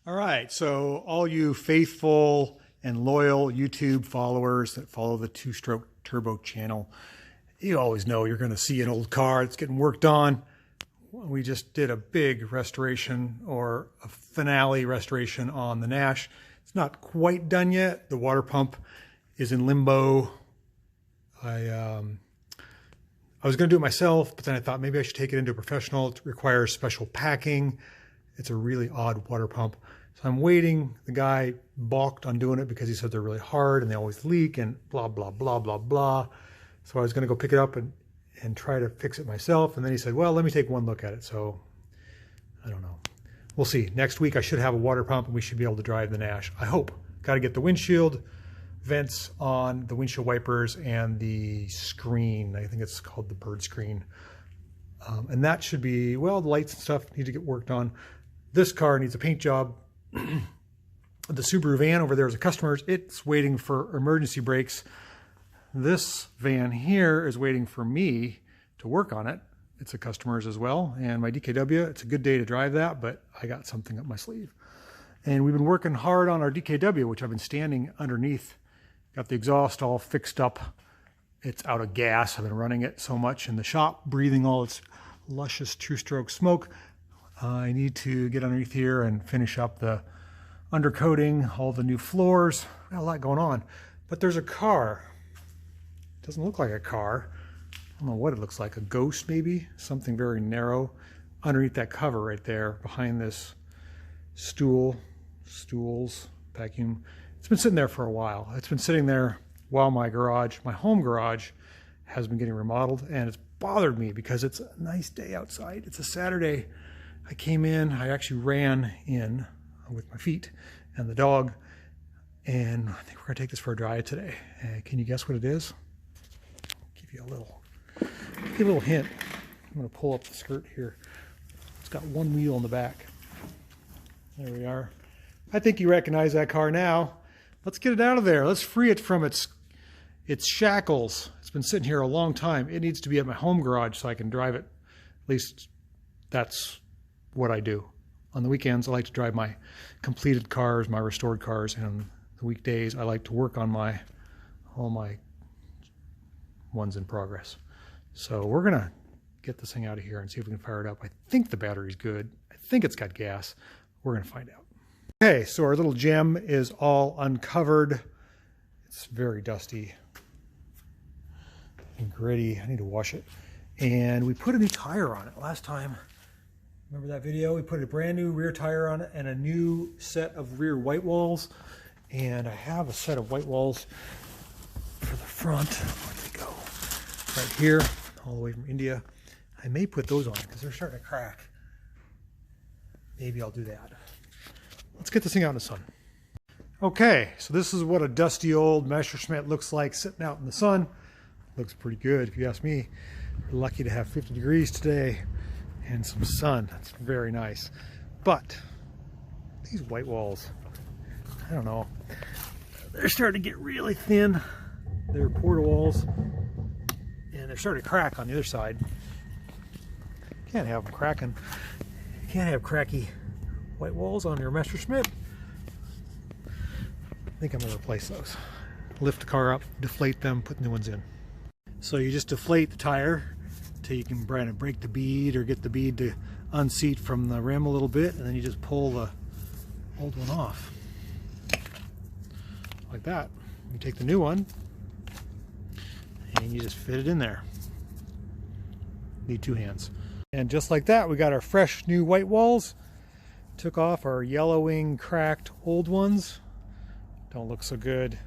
All right, so all you faithful and loyal YouTube followers that follow the Two Stroke Turbo channel, you always know you're going to see an old car that's getting worked on. We just did a big restoration, or a finale restoration, on the Nash. It's not quite done yet. The water pump is in limbo. I was going to do it myself, but then I thought maybe I should take it into a professional. It requires special packing. It's a really odd water pump. So I'm waiting. The guy balked on doing it because he said they're really hard and they always leak and blah, blah, blah, blah, blah. So I was going to go pick it up and try to fix it myself. And then he said, well, let me take one look at it. So I don't know. We'll see. Next week I should have a water pump and we should be able to drive the Nash. I hope. Got to get the windshield vents on, the windshield wipers, and the screen. I think it's called the bird screen. And that should be, well, the lights and stuff need to get worked on. This car needs a paint job. The Subaru van over there is a customer's. It's waiting for emergency brakes. This van here is waiting for me to work on it. It's a customer's as well. And my DKW, it's a good day to drive that, but I got something up my sleeve. And we've been working hard on our DKW, which I've been standing underneath. Got the exhaust all fixed up. It's out of gas. I've been running it so much in the shop, breathing all its luscious two-stroke smoke. I need to get underneath here and finish up the undercoating, all the new floors. Got a lot going on. But there's a car. It doesn't look like a car. I don't know what it looks like. A ghost maybe? Something very narrow underneath that cover right there, behind this stools, vacuum. It's been sitting there for a while. It's been sitting there while my home garage, has been getting remodeled, and it's bothered me because it's a nice day outside. It's a Saturday. I came in, I actually ran in with my feet and the dog, and I think we're gonna take this for a drive today. Can you guess what it is? Give you a little hint. I'm gonna pull up the skirt here. It's got one wheel in the back. There we are. I think you recognize that car now. Let's get it out of there. Let's free it from its shackles. It's been sitting here a long time. It needs to be at my home garage so I can drive it. At least that's what I do. On the weekends, I like to drive my completed cars, my restored cars, and the weekdays, I like to work on all my ones in progress. So we're gonna get this thing out of here and see if we can fire it up. I think the battery's good. I think it's got gas. We're gonna find out. Okay, so our little gem is all uncovered. It's very dusty and gritty. I need to wash it. And we put a new tire on it last time. Remember that video? We put a brand new rear tire on it and a new set of rear white walls. And I have a set of white walls for the front. Where'd they go? Right here, all the way from India. I may put those on because they're starting to crack. Maybe I'll do that. Let's get this thing out in the sun. Okay, so this is what a dusty old Messerschmitt looks like sitting out in the sun. Looks pretty good if you ask me. We're lucky to have 50 degrees today and some sun. That's very nice. But these white walls, I don't know, they're starting to get really thin. They're porta walls and they're starting to crack on the other side. Can't have them cracking. You can't have cracky white walls on your Messerschmitt. I think I'm going to replace those. Lift the car up, deflate them, put new ones in. So you just deflate the tire till you can break the bead or get the bead to unseat from the rim a little bit, and then you just pull the old one off. Like that. You take the new one and you just fit it in there. Need two hands. And just like that, we got our fresh new white walls. Took off our yellowing, cracked old ones. Don't look so good.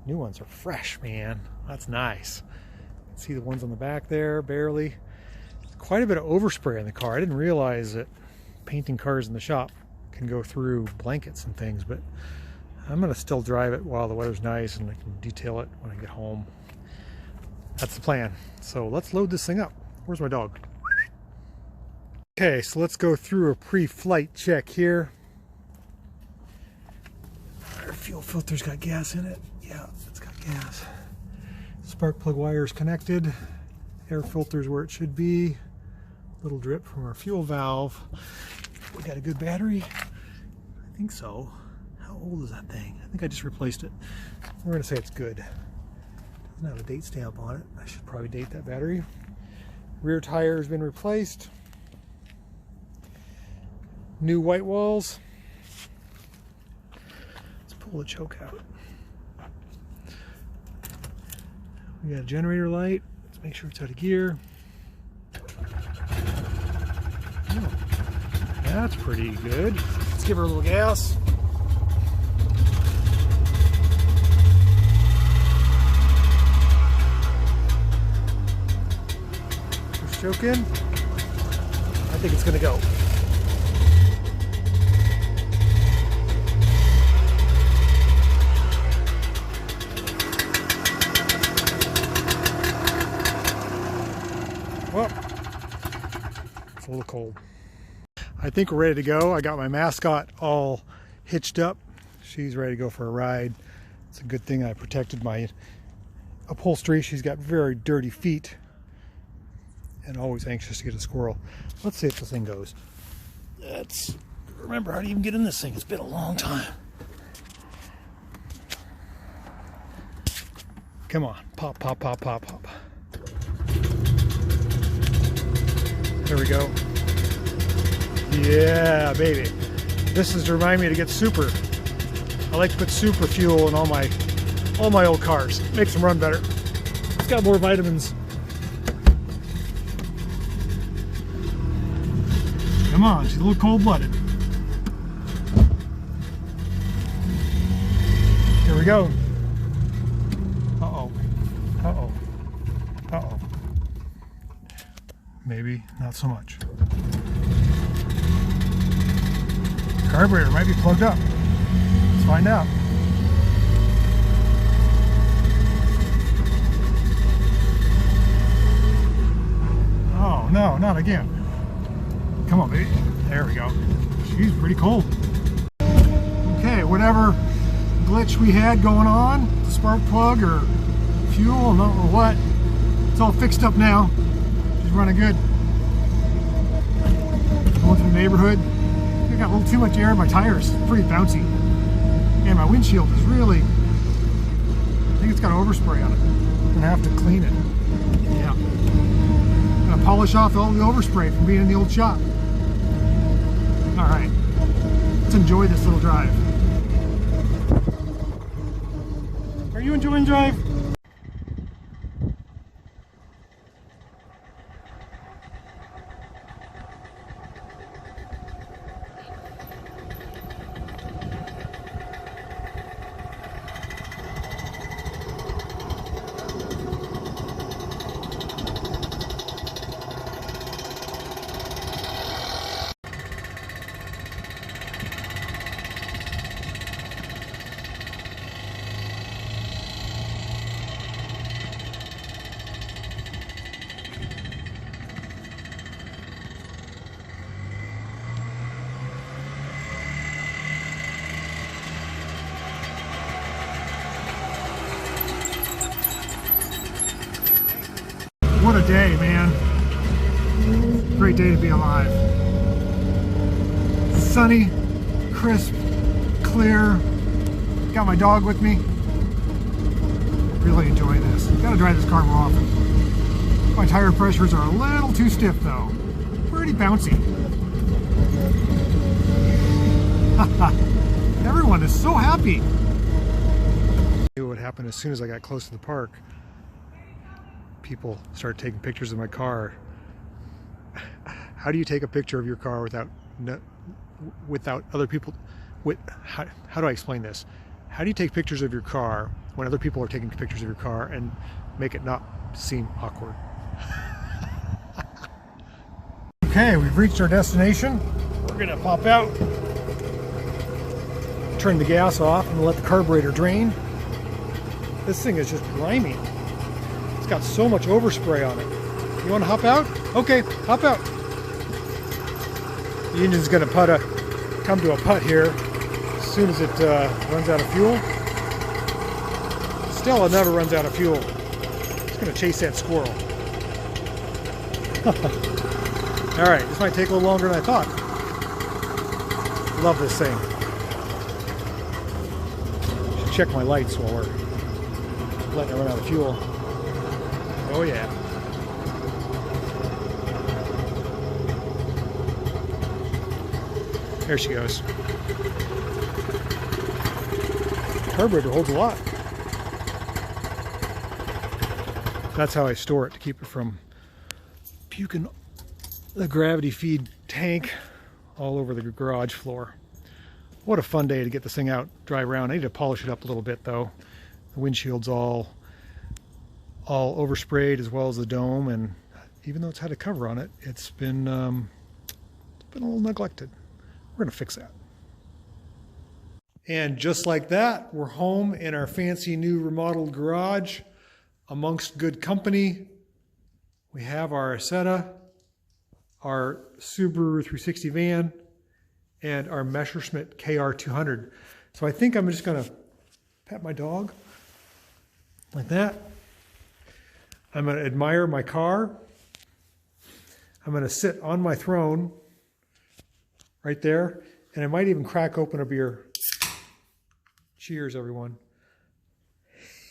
New ones are fresh, man. That's nice. See the ones on the back there, barely. Quite a bit of overspray in the car. I didn't realize that painting cars in the shop can go through blankets and things, but I'm gonna still drive it while the weather's nice and I can detail it when I get home. That's the plan. So let's load this thing up. Where's my dog? Okay, so let's go through a pre-flight check here. Our fuel filter's got gas in it. Yeah, it's got gas. Spark plug wire is connected. Air filter's where it should be. Little drip from our fuel valve. We got a good battery. think so. How old is that thing? I think I just replaced it. We're gonna say it's good. Doesn't have a date stamp on it. I should probably date that battery. Rear tire has been replaced. New white walls. Let's pull the choke out. We got a generator light. Let's make sure it's out of gear. Oh, that's pretty good. Let's give her a little gas. Push choke in. I think it's gonna go. Well, it's a little cold. I think we're ready to go. I got my mascot all hitched up. She's ready to go for a ride. It's a good thing I protected my upholstery. She's got very dirty feet and always anxious to get a squirrel. Let's see if this thing goes. Let's remember how to even get in this thing. It's been a long time. Come on, pop, pop, pop, pop, pop. There we go. Yeah, baby. This is to remind me to get super. I like to put super fuel in all my old cars. Makes them run better. It's got more vitamins. Come on, she's a little cold-blooded. Here we go. Uh-oh. Uh-oh. Uh-oh. Maybe not so much. Carburetor might be plugged up. Let's find out. Oh no, not again. Come on, baby. There we go. She's pretty cold. Okay, whatever glitch we had going on, the spark plug or fuel, not or what, it's all fixed up now. She's running good. Going through the neighborhood. I got a little too much air in my tires. It's pretty bouncy. And my windshield is really, I think it's got overspray on it. I'm gonna have to clean it. Yeah. I'm gonna polish off all the overspray from being in the old shop. All right, let's enjoy this little drive. Are you enjoying drive? What a day, man. Great day to be alive. Sunny, crisp, clear. Got my dog with me. Really enjoy this. Gotta drive this car more often. My tire pressures are a little too stiff though. Pretty bouncy. Everyone is so happy. What happened as soon as I got close to the park, people started taking pictures of my car. How do you take a picture of your car without other people? How do I explain this? How do you take pictures of your car when other people are taking pictures of your car and make it not seem awkward? Okay, we've reached our destination. We're gonna pop out, turn the gas off, and let the carburetor drain. This thing is just grimy. It's got so much overspray on it. You want to hop out? Okay, hop out. The engine's going to come to a putt here as soon as it runs out of fuel. Still, it never runs out of fuel. It's going to chase that squirrel. All right, this might take a little longer than I thought. Love this thing. check my lights while we're letting it run out of fuel. Oh yeah. There she goes. Carburetor holds a lot. That's how I store it, to keep it from puking the gravity feed tank all over the garage floor. What a fun day to get this thing out, drive around. I need to polish it up a little bit though. The windshield's all oversprayed, as well as the dome, and even though it's had a cover on it, it's been a little neglected. We're gonna fix that. And just like that, we're home in our fancy new remodeled garage amongst good company. We have our Isetta, our Subaru 360 van, and our Messerschmitt KR200. So I think I'm just gonna pat my dog like that. I'm gonna admire my car. I'm gonna sit on my throne right there, and I might even crack open a beer. Cheers, everyone.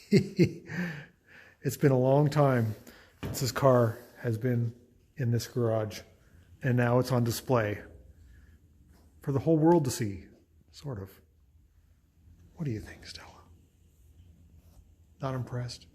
It's been a long time since this car has been in this garage, and now it's on display for the whole world to see, sort of. What do you think, Stella? Not impressed?